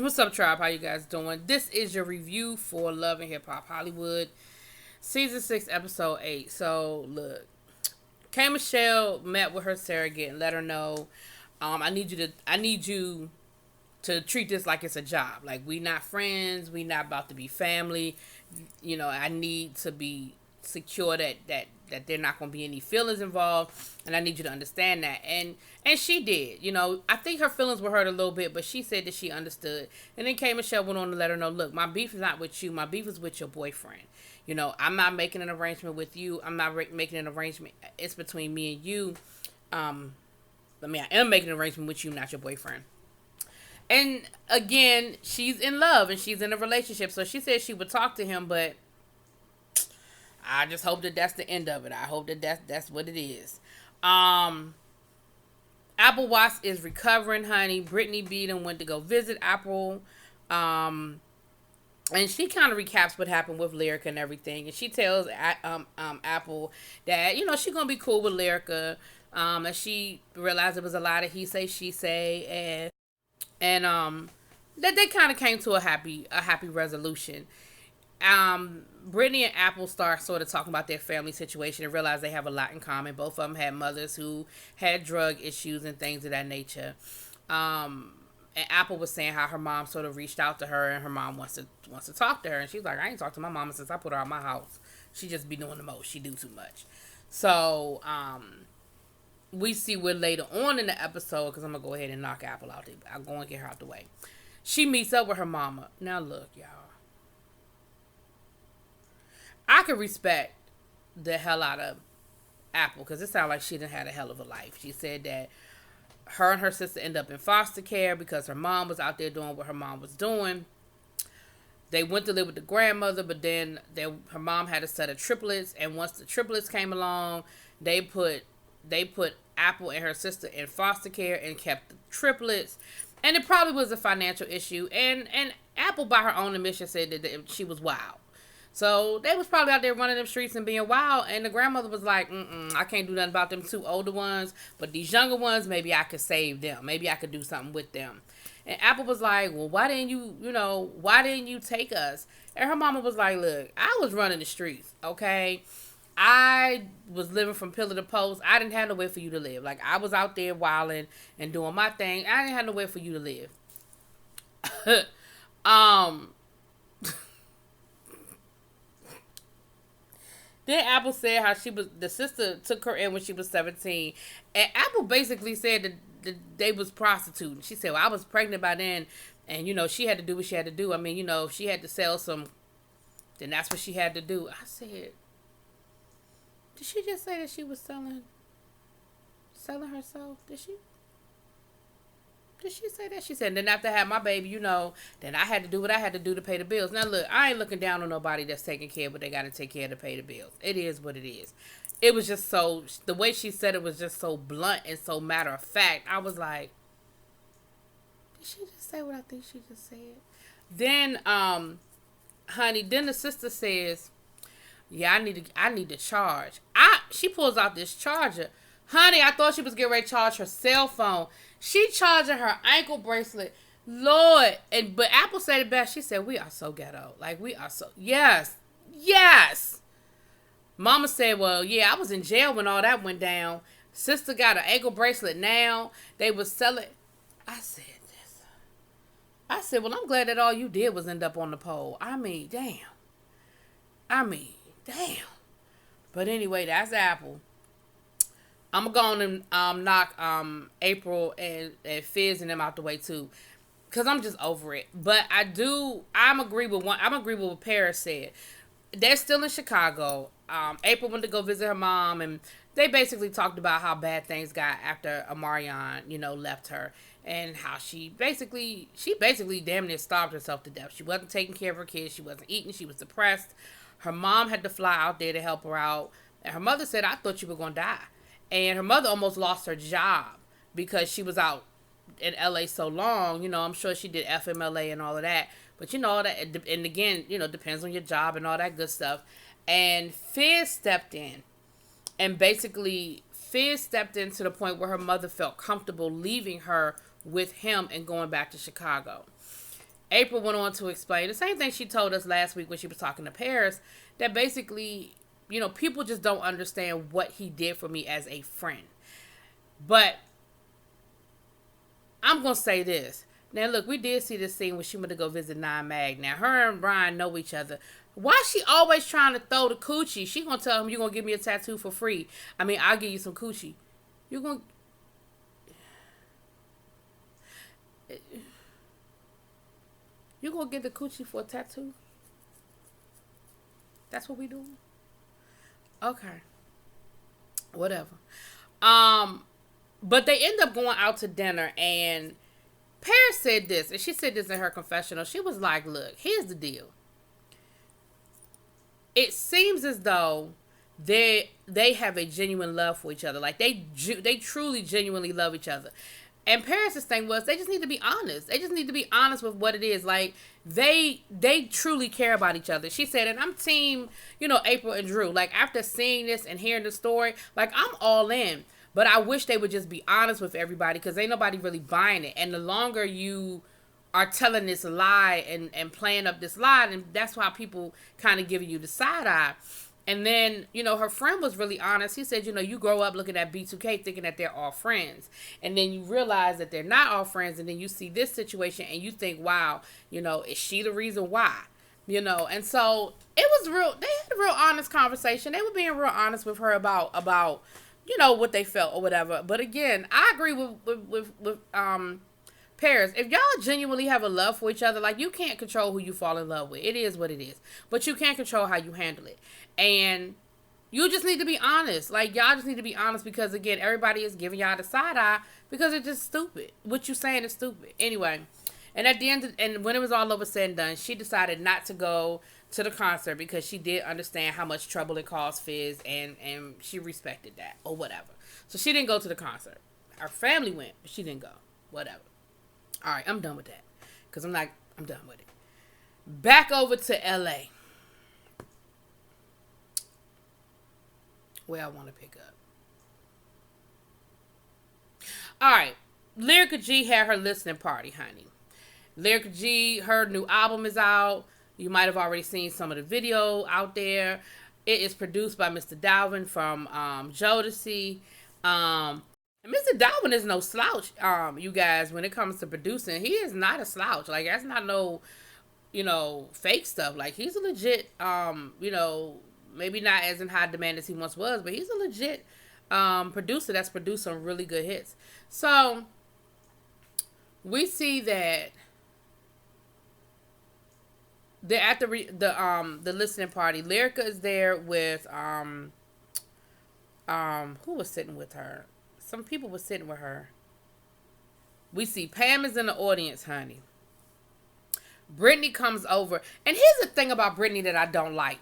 What's up, tribe? How you guys doing? This is your review for Love and Hip Hop Hollywood, season 6, episode 8. So look, K Michelle met with her surrogate and let her know, I need you to treat this like it's a job. Like, we not friends, we not about to be family. I need to be secure that there not going to be any feelings involved, and I need you to understand that. And she did. I think her feelings were hurt a little bit, but she said that she understood. And then K Michelle went on to let her know, look, my beef is not with you, my beef is with your boyfriend. I'm not making an arrangement with you. I'm not making an arrangement. It's between me and you. I am making an arrangement with you, not your boyfriend. And again, she's in love and she's in a relationship, so she said she would talk to him, but I just hope that that's the end of it. I hope that that's what it is. Apple Watts is recovering, honey. Brittany Beaton went to go visit Apple. And she kind of recaps what happened with Lyrica and everything. And she tells Apple that, she's going to be cool with Lyrica. And she realized it was a lot of he say, she say. And that they kind of came to a happy resolution. Brittany and Apple start sort of talking about their family situation and realize they have a lot in common. Both of them had mothers who had drug issues and things of that nature. And Apple was saying how her mom sort of reached out to her and her mom wants to talk to her. And she's like, I ain't talked to my mama since I put her out of my house. She just be doing the most. She do too much. So, we see where later on in the episode, because I'm going to go ahead and knock Apple out. I'll go and get her out the way. She meets up with her mama. Now look, y'all. I could respect the hell out of Apple because it sounded like she done had a hell of a life. She said that her and her sister ended up in foster care because her mom was out there doing what her mom was doing. They went to live with the grandmother, but then her mom had a set of triplets, and once the triplets came along, they put Apple and her sister in foster care and kept the triplets. And it probably was a financial issue. And Apple, by her own admission, said that she was wild. So they was probably out there running them streets and being wild. And the grandmother was like, I can't do nothing about them two older ones. But these younger ones, maybe I could save them. Maybe I could do something with them. And Apple was like, well, why didn't you take us? And her mama was like, look, I was running the streets, okay? I was living from pillar to post. I didn't have nowhere for you to live. Like, I was out there wilding and doing my thing. I didn't have nowhere for you to live. Then Apple said how the sister took her in when she was 17. And Apple basically said that they was prostituting. She said, well, I was pregnant by then. And, she had to do what she had to do. I mean, if she had to sell some, then that's what she had to do. I said, did she just say that she was selling herself? Did she say that? She said, then after I had my baby, then I had to do what I had to do to pay the bills. Now, look, I ain't looking down on nobody that's taking care of what they got to take care of to pay the bills. It is what it is. It was just the way she said it was just so blunt and so matter of fact. I was like, did she just say what I think she just said? Then, honey, then the sister says, yeah, I need to charge. She pulls out this charger. Honey, I thought she was getting ready to charge her cell phone. She charging her ankle bracelet. Lord. But Apple said it best. She said, we are so ghetto. Like, we are so... Yes. Mama said, well, yeah, I was in jail when all that went down. Sister got an ankle bracelet now. They was selling... I said, well, I'm glad that all you did was end up on the pole. I mean, damn. But anyway, that's Apple. I'm going to knock April and Fizz and them out the way too, because I'm just over it. But I'm agree with what Paris said. They're still in Chicago. April went to go visit her mom, and they basically talked about how bad things got after Amarion, left her, and how she basically damn near starved herself to death. She wasn't taking care of her kids. She wasn't eating. She was depressed. Her mom had to fly out there to help her out, and her mother said, I thought you were going to die. And her mother almost lost her job because she was out in LA so long. I'm sure she did FMLA and all of that. But all that, and again, depends on your job and all that good stuff. And Fizz stepped in. And basically, Fizz stepped in to the point where her mother felt comfortable leaving her with him and going back to Chicago. April went on to explain the same thing she told us last week when she was talking to Paris, that basically, people just don't understand what he did for me as a friend. But I'm going to say this. Now, look, we did see this scene when she went to go visit Nine Mag. Now, her and Brian know each other. Why is she always trying to throw the coochie? She going to tell him, you're going to give me a tattoo for free. I mean, I'll give you some coochie. You're going to... You gonna get the coochie for a tattoo? That's what we doing? Okay. Whatever. But they end up going out to dinner, and Paris said this, and she said this in her confessional. She was like, look, here's the deal. It seems as though they have a genuine love for each other. Like, they truly, genuinely love each other. And Paris' thing was, they just need to be honest. They just need to be honest with what it is. Like, they truly care about each other. She said, and I'm team, April and Drew. Like, after seeing this and hearing the story, like, I'm all in. But I wish they would just be honest with everybody, because ain't nobody really buying it. And the longer you are telling this lie and playing up this lie, and that's why people kind of giving you the side eye. And then, her friend was really honest. He said, you grow up looking at B2K thinking that they're all friends. And then you realize that they're not all friends. And then you see this situation and you think, wow, is she the reason why? And so it was real. They had a real honest conversation. They were being real honest with her about what they felt or whatever. But again, I agree with Paris. If y'all genuinely have a love for each other, like, you can't control who you fall in love with. It is what it is. But you can control how you handle it. And you just need to be honest. Like, y'all just need to be honest, because, again, everybody is giving y'all the side eye because it's just stupid. What you saying is stupid. Anyway, and at the end, and when it was all over said and done, she decided not to go to the concert because she did understand how much trouble it caused Fizz, and she respected that or whatever. So she didn't go to the concert. Her family went, but she didn't go. Whatever. All right, I'm done with that, because I'm done with it. Back over to L.A., where I want to pick up. All right. Lyrica G had her listening party, honey. Lyrica G, her new album is out. You might have already seen some of the video out there. It is produced by Mr. Dalvin from Jodeci. And Mr. Dalvin is no slouch, you guys, when it comes to producing. He is not a slouch. Like, that's not no, fake stuff. Like, he's a legit, maybe not as in high demand as he once was, but he's a legit producer that's produced some really good hits. So we see that they're at the listening party. Lyrica is there with who was sitting with her? Some people were sitting with her. We see Pam is in the audience, honey. Brittany comes over, and here's the thing about Brittany that I don't like.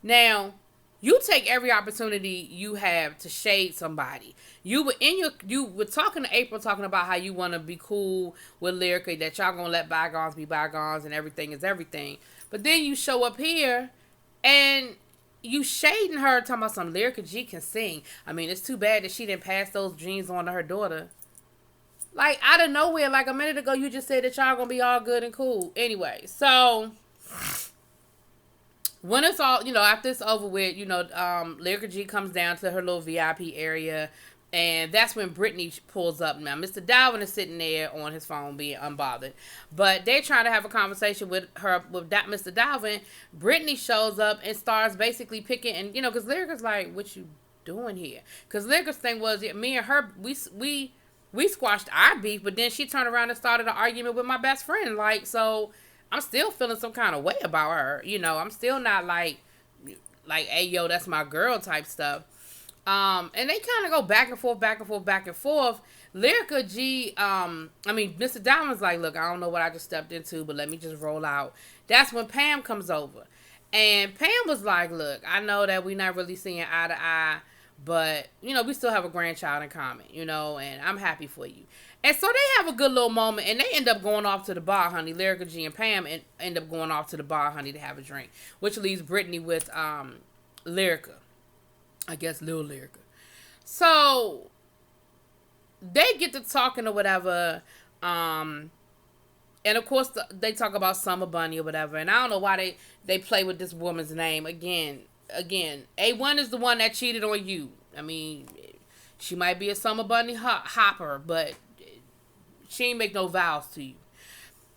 Now, you take every opportunity you have to shade somebody. You were talking to April, talking about how you want to be cool with Lyrica, that y'all gonna let bygones be bygones and everything is everything. But then you show up here and you shading her, talking about some Lyrica G can sing. I mean, it's too bad that she didn't pass those genes on to her daughter. Like, out of nowhere, like a minute ago, you just said that y'all gonna be all good and cool. Anyway, so when it's all, after it's over with, Lyrica G comes down to her little VIP area, and that's when Brittany pulls up. Now, Mr. Dalvin is sitting there on his phone being unbothered, but they're trying to have a conversation with Mr. Dalvin. Brittany shows up and starts basically picking, and, because Lyrica's like, what you doing here? Because Lyrica's thing was, me and her, we squashed our beef, but then she turned around and started an argument with my best friend. Like, so I'm still feeling some kind of way about her. I'm still not like, hey, yo, that's my girl type stuff. And they kind of go back and forth. Lyrica G, Mr. Diamond's like, look, I don't know what I just stepped into, but let me just roll out. That's when Pam comes over. And Pam was like, look, I know that we're not really seeing eye to eye, but, we still have a grandchild in common, and I'm happy for you. And so they have a good little moment, and they end up going off to the bar, honey. Lyrica G and Pam end up going off to the bar, honey, to have a drink, which leaves Brittany with Lyrica. I guess Lil Lyrica. So they get to talking or whatever, And of course, they talk about Summer Bunny or whatever. And I don't know why they play with this woman's name again. A1 is the one that cheated on you. I mean, she might be a Summer Bunny hopper, but she ain't make no vows to you.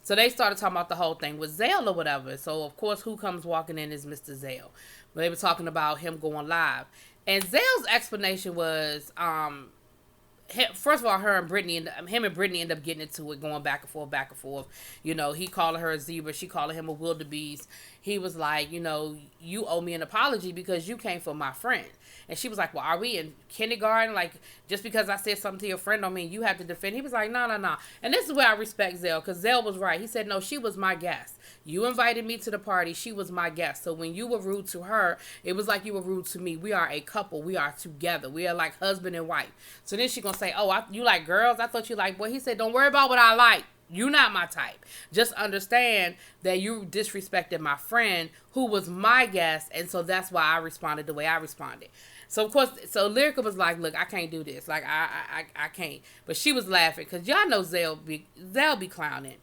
So they started talking about the whole thing with Zale or whatever. So of course, who comes walking in is Mr. Zale. But they were talking about him going live, and Zale's explanation was, first of all, him and Brittany end up getting into it, going back and forth, back and forth. You know, he calling her a zebra, she calling him a wildebeest. He was like, you know, you owe me an apology because you came for my friend. And she was like, well, are we in kindergarten? Like, just because I said something to your friend don't mean you have to defend. He was like, no. And this is where I respect Zale, because Zale was right. He said, no, she was my guest. You invited me to the party. She was my guest. So when you were rude to her, it was like you were rude to me. We are a couple. We are together. We are like husband and wife. So then she gonna say, oh, you like girls? I thought you like boys. He said, don't worry about what I like. You're not my type. Just understand that you disrespected my friend who was my guest, and so that's why I responded the way I responded. So of course, Lyrica was like, look, I can't do this. Like, I can't. But she was laughing because y'all know Zale be clowning.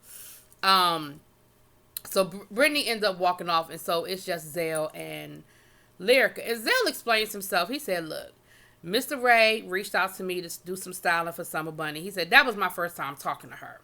So Brittany ends up walking off, and so it's just Zale and Lyrica. And Zale explains himself. He said, look, Mr. Ray reached out to me to do some styling for Summer Bunny. He said, that was my first time talking to her.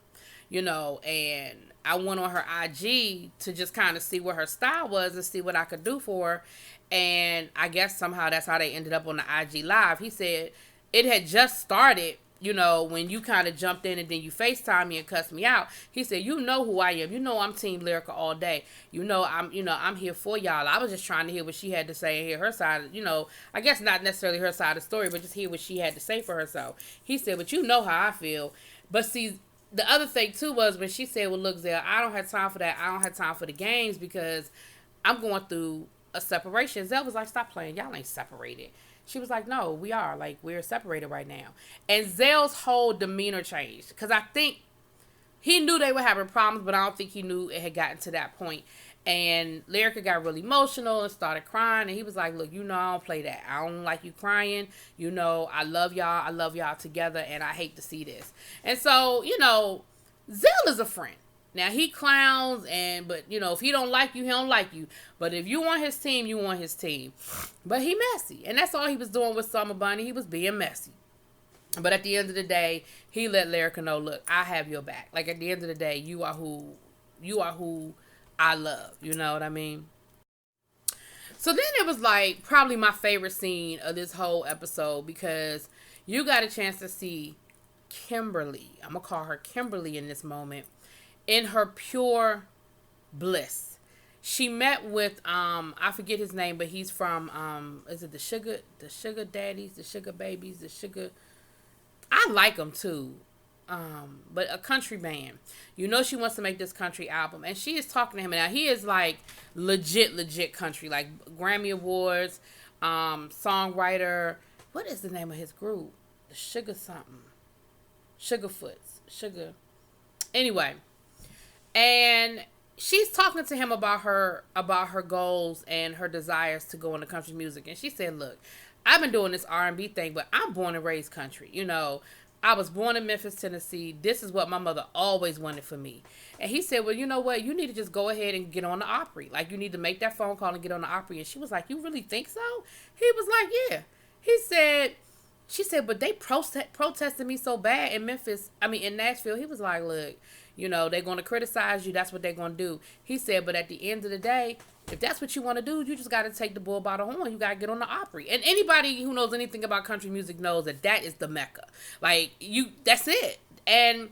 You know, and I went on her IG to just kind of see what her style was and see what I could do for her. And I guess somehow that's how they ended up on the IG Live. He said it had just started, you know, when you kind of jumped in and then you FaceTime me and cussed me out. He said, you know who I am. You know I'm Team Lyrica all day. I'm here for y'all. I was just trying to hear what she had to say and hear her side. You know, I guess not necessarily her side of the story, but just hear what she had to say for herself. He said, but you know how I feel. But see, the other thing, too, was when she said, well, look, Zale, I don't have time for that. I don't have time for the games because I'm going through a separation. Zale was like, stop playing. Y'all ain't separated. She was like, no, we are. Like, we're separated right now. And Zale's whole demeanor changed because I think he knew they were having problems, but I don't think he knew it had gotten to that point. And Lyrica got really emotional and started crying. And he was like, look, you know I don't play that. I don't like you crying. You know, I love y'all. I love y'all together. And I hate to see this. And so, you know, Zale is a friend. Now, he clowns, but, you know, if he don't like you, he don't like you. But if you want his team, you want his team. But he messy. And that's all he was doing with Summer Bunny. He was being messy. But at the end of the day, he let Lyrica know, look, I have your back. Like, at the end of the day, you are who I love. You know what I mean? So then it was like probably my favorite scene of this whole episode because you got a chance to see Kimberly. I'm going to call her Kimberly in this moment. In her pure bliss. She met with, I forget his name, but he's from, is it the Sugar Daddies, the Sugar Babies, I like them too. But a country band. You know she wants to make this country album. And she is talking to him. Now, he is like legit country. Like Grammy Awards, songwriter. What is the name of his group? The Sugar something. Sugarfoots. Anyway. And she's talking to him about her goals and her desires to go into country music. And she said, look, I've been doing this R&B thing, but I'm born and raised country. You know, I was born in Memphis, Tennessee. This is what my mother always wanted for me. And he said, well, you know what? You need to just go ahead and get on the Opry. Like, you need to make that phone call and get on the Opry. And she was like, you really think so? He was like, yeah. She said, but they protested me so bad in Nashville. He was like, look, you know, they're going to criticize you. That's what they're going to do. He said, but at the end of the day, if that's what you want to do, you just got to take the bull by the horn. You got to get on the Opry. And anybody who knows anything about country music knows that is the Mecca. Like, that's it. And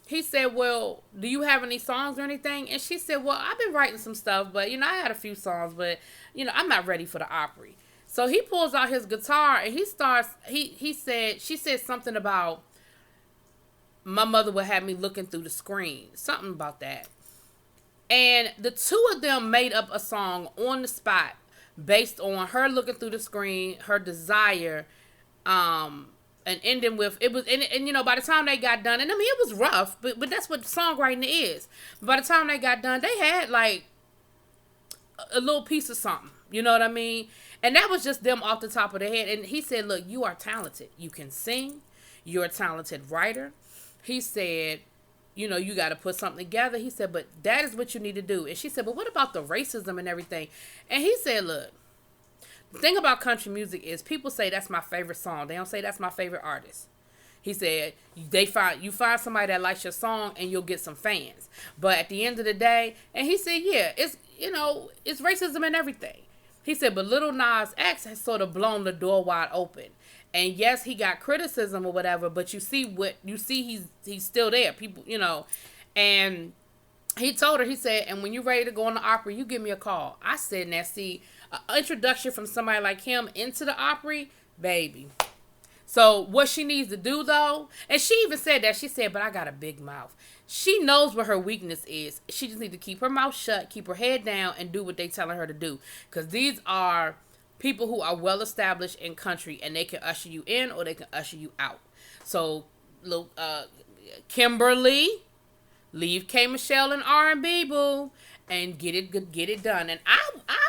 he said, well, do you have any songs or anything? And she said, well, I've been writing some stuff, but, you know, I had a few songs, but, you know, I'm not ready for the Opry. So he pulls out his guitar and she said something about my mother would have me looking through the screen. Something about that. And the two of them made up a song on the spot based on her looking through the screen, her desire, and ending with, it was, and you know, by the time they got done, and I mean, it was rough, but that's what songwriting is. By the time they got done, they had like a little piece of something. You know what I mean? And that was just them off the top of their head. And he said, look, you are talented. You can sing. You're a talented writer. He said, you got to put something together. He said, but that is what you need to do. And she said, but what about the racism and everything? And he said, look, the thing about country music is people say that's my favorite song. They don't say that's my favorite artist. He said, you find somebody that likes your song and you'll get some fans. But at the end of the day, and he said, yeah, it's racism and everything. He said, but Lil Nas X has sort of blown the door wide open. And yes, he got criticism or whatever, but you see he's still there. People, and he told her, he said, and when you're ready to go on the Opry, you give me a call. I said, now see, an introduction from somebody like him into the Opry, baby. So what she needs to do though, and she even said that, she said, but I got a big mouth. She knows what her weakness is. She just needs to keep her mouth shut, keep her head down, and do what they telling her to do. Because these are people who are well established in country, and they can usher you in or they can usher you out. So, Kimberly, leave K Michelle and R&B, boo, and get it done. And I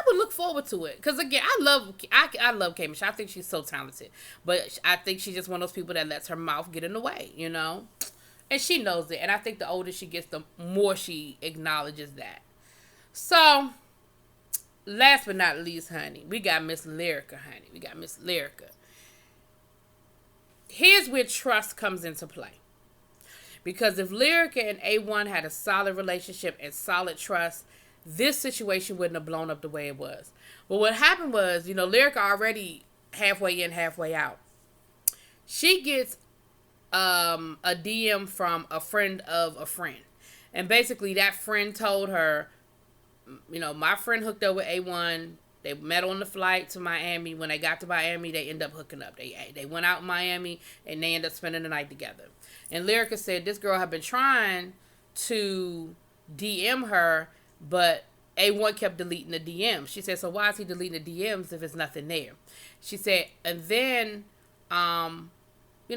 would look forward to it, because again, I love K Michelle. I think she's so talented, but I think she's just one of those people that lets her mouth get in the way, and she knows it. And I think the older she gets, the more she acknowledges that. So, last but not least, honey, we got Miss Lyrica, honey. We got Miss Lyrica. Here's where trust comes into play. Because if Lyrica and A1 had a solid relationship and solid trust, this situation wouldn't have blown up the way it was. But what happened was, Lyrica already halfway in, halfway out. She gets a DM from a friend of a friend. And basically that friend told her, my friend hooked up with A1. They met on the flight to Miami. When they got to Miami, they ended up hooking up. They went out in Miami, and they ended up spending the night together. And Lyrica said this girl had been trying to DM her, but A1 kept deleting the DMs. She said, so why is he deleting the DMs if there's nothing there? She said, and then,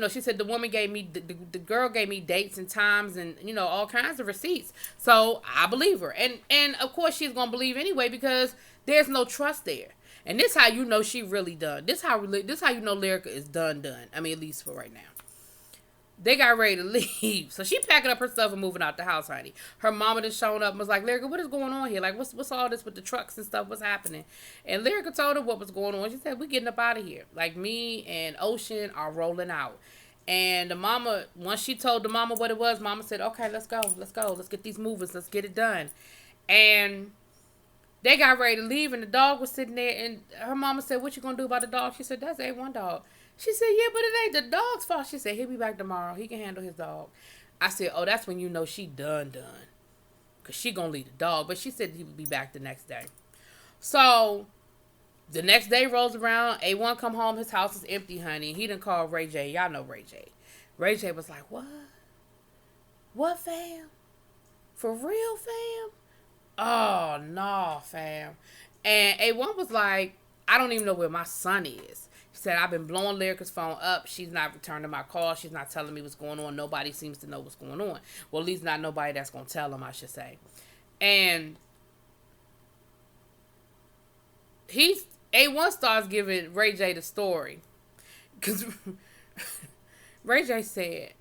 she said the woman gave me, the girl gave me dates and times and, all kinds of receipts. So I believe her. And of course she's going to believe anyway, because there's no trust there. And this how she really done. This how Lyrica is done. I mean, at least for right now. They got ready to leave. So she packing up her stuff and moving out the house, honey. Her mama just showed up and was like, Lyrica, what is going on here? Like, what's all this with the trucks and stuff? What's happening? And Lyrica told her what was going on. She said, we getting up out of here. Like, me and Ocean are rolling out. And the mama, once she told the mama what it was, mama said, okay, let's go. Let's get these movers. Let's get it done. And they got ready to leave, and the dog was sitting there, and her mama said, what you gonna do about the dog? She said, that's A1 dog. She said, yeah, but it ain't the dog's fault. She said, he'll be back tomorrow. He can handle his dog. I said, oh, that's when you know she done. Because she going to leave the dog. But she said he would be back the next day. So, the next day rolls around. A1 come home. His house is empty, honey. He done called Ray J. Y'all know Ray J. Ray J was like, what? What, fam? For real, fam? Oh, no, fam. And A1 was like, I don't even know where my son is. She said, I've been blowing Lyrica's phone up. She's not returning my call. She's not telling me what's going on. Nobody seems to know what's going on. Well, at least not nobody that's going to tell him, I should say. And A1 starts giving Ray J the story. Because Ray J said,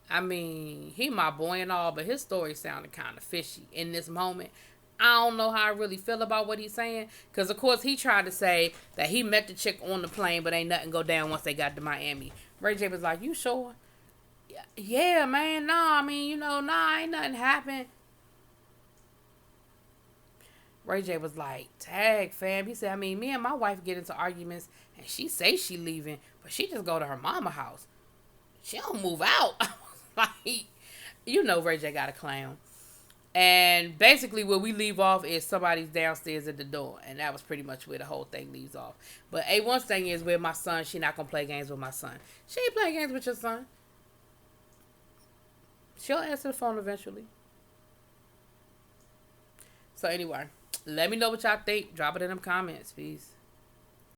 I mean, he my boy and all, but his story sounded kind of fishy in this moment. I don't know how I really feel about what he's saying. Because, of course, he tried to say that he met the chick on the plane, but ain't nothing go down once they got to Miami. Ray J was like, you sure? Yeah, man. Nah, I mean, ain't nothing happened. Ray J was like, tag, fam. He said, I mean, me and my wife get into arguments, and she say she leaving, but she just go to her mama house. She don't move out. I was like, Ray J got a clown. And basically where we leave off is somebody's downstairs at the door. And that was pretty much where the whole thing leaves off. But A1's thing is with my son, she not going to play games with my son. She ain't playing games with your son. She'll answer the phone eventually. So anyway, let me know what y'all think. Drop it in them comments. Peace.